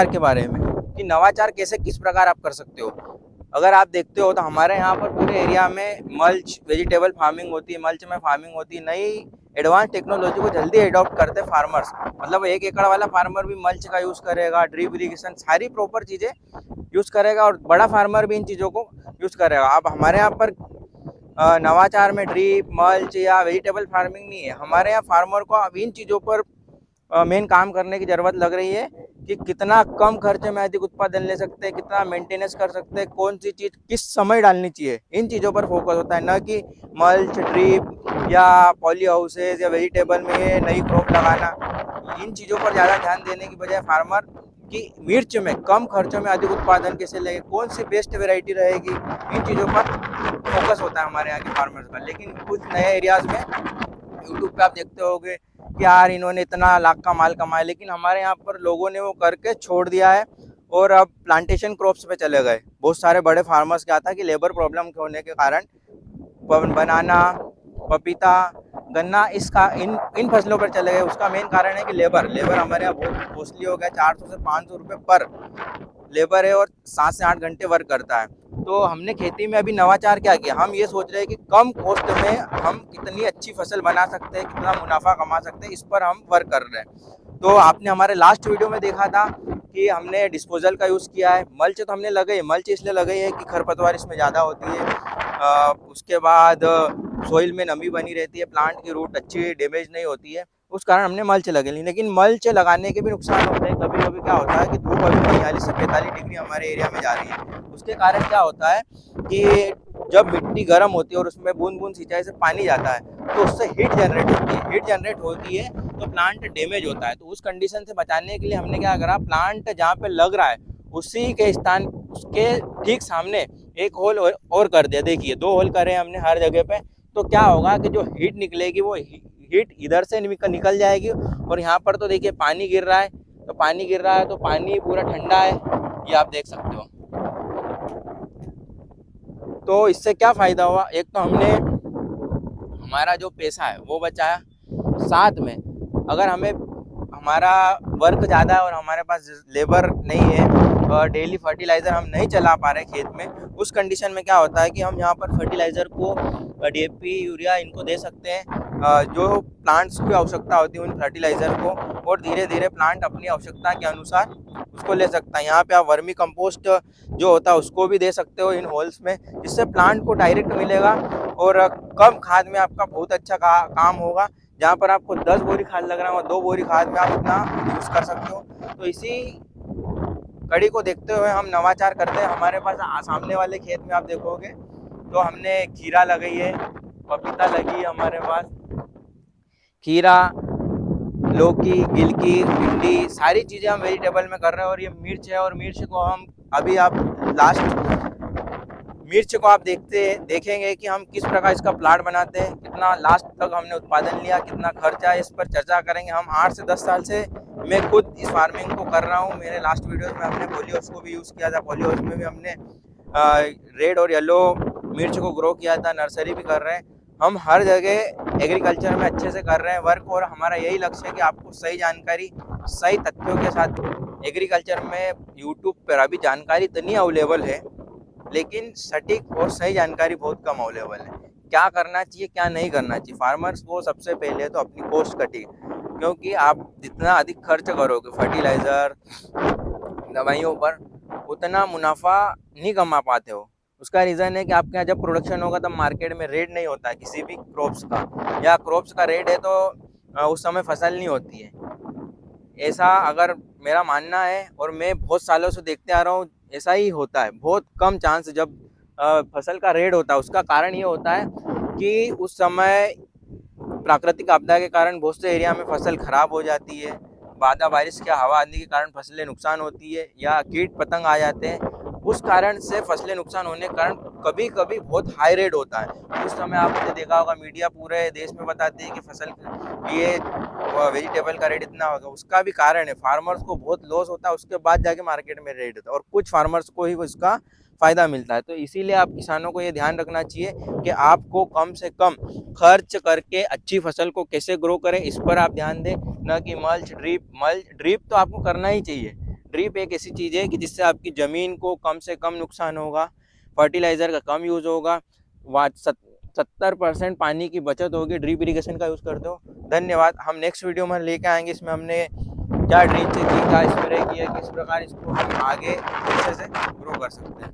के बारे में कि नवाचार कैसे किस प्रकार आप कर सकते हो। अगर आप देखते हो तो हमारे यहाँ पर पूरे एरिया में मल्च वेजिटेबल फार्मिंग होती है, मल्च में फार्मिंग होती है। नई एडवांस टेक्नोलॉजी को जल्दी एडॉप्ट करते फार्मर्स, मतलब 1 एकड़ वाला फार्मर भी मल्च का यूज़ करेगा, ड्रिप इरीगेशन सारी प्रॉपर चीज़ें यूज़ करेगा और बड़ा फार्मर भी इन चीज़ों को यूज़ करेगा। अब हमारे यहाँ पर नवाचार में ड्रिप मल्च या वेजिटेबल फार्मिंग नहीं है। हमारे यहाँ फार्मर को अब इन चीज़ों पर मेन काम करने की ज़रूरत लग रही है कि कितना कम खर्चे में अधिक उत्पादन ले सकते हैं, कितना मेंटेनेंस कर सकते हैं, कौन सी चीज़ किस समय डालनी चाहिए, इन चीज़ों पर फोकस होता है। न कि मल्च ड्रिप या पॉली हाउसेज या वेजिटेबल में नई क्रॉप लगाना, इन चीज़ों पर ज़्यादा ध्यान देने की बजाय फार्मर कि मिर्च में कम खर्चों में अधिक उत्पादन कैसे लगे, कौन सी बेस्ट वेराइटी रहेगी, इन चीज़ों पर फोकस होता है हमारे यहाँ के फार्मर्स का। लेकिन कुछ नए एरियाज़ में यूट्यूब पे आप देखते होगे कि यार इन्होंने इतना लाख का माल कमाया, लेकिन हमारे यहाँ पर लोगों ने वो करके छोड़ दिया है और अब प्लांटेशन क्रॉप्स पे चले गए। बहुत सारे बड़े फार्मर्स क्या था कि लेबर प्रॉब्लम होने के कारण बनाना, पपीता, गन्ना इसका इन फसलों पर चले गए। उसका मेन कारण है कि लेबर हमारे यहाँ बहुत कॉस्टली हो गया। 400 से 500 रुपये पर लेबर है और 7 से 8 घंटे वर्क करता है। तो हमने खेती में अभी नवाचार क्या किया, हम ये सोच रहे हैं कि कम कॉस्ट में हम कितनी अच्छी फसल बना सकते हैं, कितना मुनाफा कमा सकते हैं, इस पर हम वर्क कर रहे हैं। तो आपने हमारे लास्ट वीडियो में देखा था कि हमने डिस्पोजल का यूज़ किया है। मल्च तो हमने लगाई, मल्च इसलिए लगाई है कि खरपतवार इसमें ज़्यादा होती है। उसके बाद सोइल में नमी बनी रहती है, प्लांट की रूट अच्छी डैमेज नहीं होती है, उस कारण हमने मल्च लगा ली। लेकिन मल्च लगाने के भी नुकसान होते हैं। कभी कभी क्या होता है कि धूप अभी 42 से 45 डिग्री हमारे एरिया में जा रही है, उसके कारण क्या होता है कि जब मिट्टी गर्म होती है और उसमें बूंद बूंद सिंचाई से पानी जाता है तो उससे हीट जनरेट होती है तो प्लांट डैमेज होता है। तो उस कंडीशन से बचाने के लिए हमने क्या करा, प्लांट जहाँ पे लग रहा है उसी के स्थान उसके ठीक सामने एक होल और कर दिया। देखिए 2 होल करे हमने हर जगह पे। तो क्या होगा कि जो हीट निकलेगी वो हीट इधर से निकल जाएगी और यहाँ पर तो देखिए पानी गिर रहा है, तो पानी पूरा ठंडा है, ये आप देख सकते हो। तो इससे क्या फ़ायदा हुआ, एक तो हमने हमारा जो पैसा है वो बचाया, साथ में अगर हमें हमारा वर्क ज़्यादा है और हमारे पास लेबर नहीं है और डेली फर्टिलाइज़र हम नहीं चला पा रहे खेत में, उस कंडीशन में क्या होता है कि हम यहाँ पर फर्टिलाइज़र को DAP यूरिया इनको दे सकते हैं जो प्लांट्स की आवश्यकता होती है उन फर्टिलाइज़र को, और धीरे धीरे प्लांट अपनी आवश्यकता के अनुसार उसको ले सकता है। यहाँ पे आप वर्मी कंपोस्ट जो होता है उसको भी दे सकते हो इन होल्स में, जिससे प्लांट को डायरेक्ट मिलेगा और कम खाद में आपका बहुत अच्छा काम होगा। जहाँ पर आपको 10 बोरी खाद लग रहा है 2 बोरी खाद में आप इतना यूज़ कर सकते हो। तो इसी कड़ी को देखते हुए हम नवाचार करते हैं। हमारे पास सामने वाले खेत में आप देखोगे तो हमने खीरा लगाई है, पपीता लगी है हमारे पास, खीरा, लौकी, गिलकी, भिंडी सारी चीज़ें हम वेजिटेबल में कर रहे हैं। और ये मिर्च है, और मिर्च को हम अभी आप मिर्च को आप देखेंगे कि हम किस प्रकार इसका प्लाट बनाते हैं, कितना लास्ट तक हमने उत्पादन लिया, कितना खर्चा है, इस पर चर्चा करेंगे। हम 8 से 10 साल से मैं खुद इस फार्मिंग को कर रहा हूँ। मेरे लास्ट वीडियोस में हमने पॉली हाउस को भी यूज़ किया था, पॉली हाउस में भी हमने रेड और येलो मिर्च को ग्रो किया था, नर्सरी भी कर रहे हैं। हम हर जगह एग्रीकल्चर में अच्छे से कर रहे हैं वर्क, और हमारा यही लक्ष्य है कि आपको सही जानकारी सही तथ्यों के साथ एग्रीकल्चर में यूट्यूब पर अभी जानकारी इतनी अवेलेबल है, लेकिन सटीक और सही जानकारी बहुत कम अवेलेबल है। क्या करना चाहिए क्या नहीं करना चाहिए, फार्मर्स को सबसे पहले तो अपनी कॉस्ट कटिंग, क्योंकि आप जितना अधिक खर्च करोगे फर्टिलाइज़र दवाइयों पर उतना मुनाफा नहीं कमा पाते हो। उसका रीज़न है कि आपके यहाँ जब प्रोडक्शन होगा तब मार्केट में रेट नहीं होता है किसी भी क्रॉप्स का, या क्रॉप्स का रेट है तो उस समय फसल नहीं होती है। ऐसा अगर मेरा मानना है और मैं बहुत सालों से देखते आ रहा हूँ, ऐसा ही होता है। बहुत कम चांस जब फसल का रेट होता है। उसका कारण ये होता है कि उस समय प्राकृतिक आपदा के कारण बहुत से एरिया में फसल खराब हो जाती है, बादा बारिश या हवा आने के कारण फसलें नुकसान होती है, या कीट पतंग आ जाते हैं। उस कारण से फसलें नुकसान होने के कारण कभी कभी बहुत हाई रेट होता है। उस समय आपने देखा होगा मीडिया पूरे देश में बताती है कि फसल ये वेजिटेबल का रेट इतना होगा। उसका भी कारण है, फार्मर्स को बहुत लॉस होता है, उसके बाद जाके मार्केट में रेट होता है, और कुछ फार्मर्स को ही उसका फ़ायदा मिलता है। तो इसीलिए आप किसानों को ये ध्यान रखना चाहिए कि आपको कम से कम खर्च करके अच्छी फसल को कैसे ग्रो करें, इस पर आप ध्यान दें, न कि मल्च ड्रिप तो आपको करना ही चाहिए। ड्रिप एक ऐसी चीज़ है कि जिससे आपकी ज़मीन को कम से कम नुकसान होगा, फर्टिलाइज़र का कम यूज़ होगा, 70% पानी की बचत होगी ड्रिप इरिगेशन का यूज़ करते हो। धन्यवाद। हम नेक्स्ट वीडियो में लेके आएंगे, इसमें हमने क्या ड्रिप से की, क्या स्प्रे किया, किस प्रकार इसको हम आगे अच्छे से ग्रो कर सकते हैं।